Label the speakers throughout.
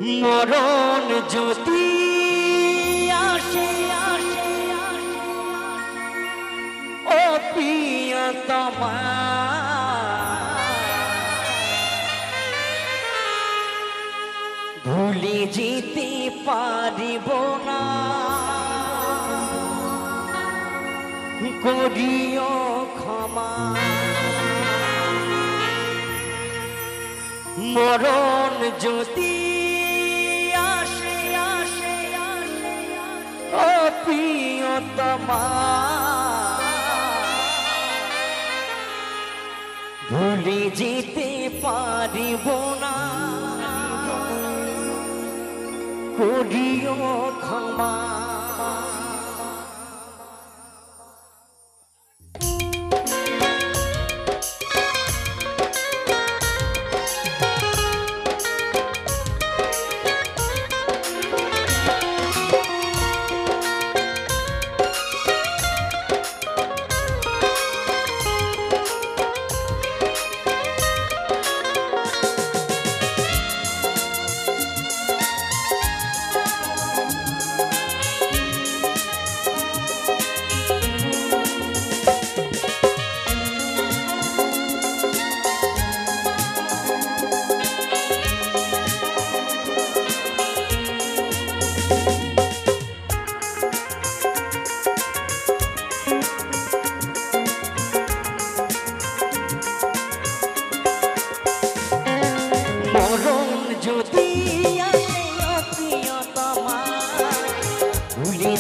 Speaker 1: মরণ যদি আসে ও প্রিয়তমা ভুলে যেতে পারিব না করিও ক্ষমা মরণ যদি ও প্রিয়তমা ভুলে যেতে পারিব না করিও ক্ষমা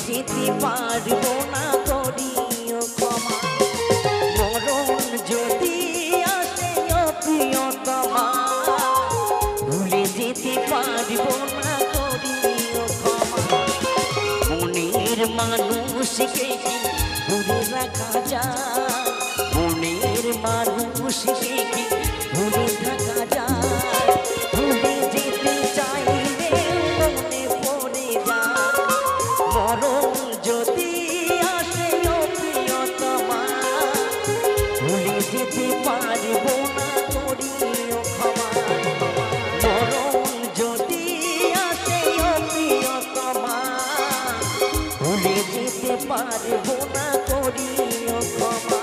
Speaker 1: যেতে পারব না করিও ক্ষমা মরণ যদি আসে প্রিয়তমা ভুলে যেতে পারব না করিও ক্ষমা মনের মানুষকে কি ভুলে রাখা যায় মনের মানুষকে কি ভুলে থাকা যায় ভুলে যেতে চাইলে মনে পড়ে যায় মরণ যদি আসে প্রিয়তমা ভুলে যেতে পারব না করিও ক্ষমা মরণ যদি আসে প্রিয়তমা ভুলে যেতে পারব না করিও ক্ষমা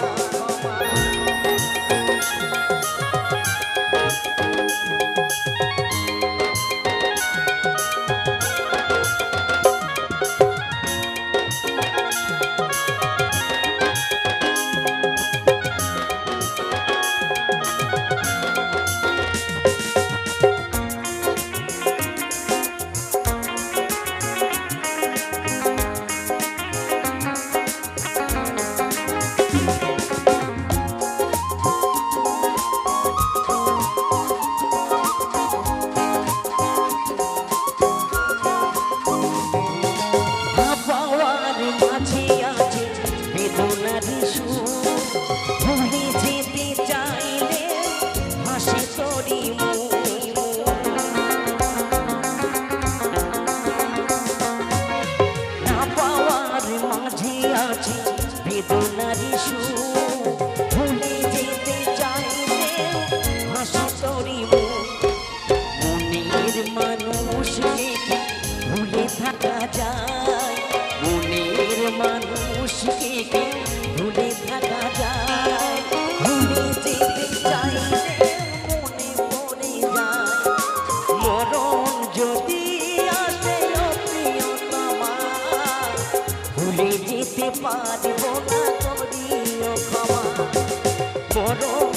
Speaker 1: ভুলে যেতে চাইলে হাসি তোরি না পাওয়ার মাঝে আছে বেদনারি সুর ভুলে যেতে চাইলে হাসি তোরি মনের মানুষকে ভুলে থাকা যায় মনের মানুষকে ভুলে থাকা যায় ভুলে যেতে চাইলে মনে পড়ে যায় মরণ যদি আসে প্রিয়তমা ভুলে যেতে পারব না করিও ক্ষমা মরণ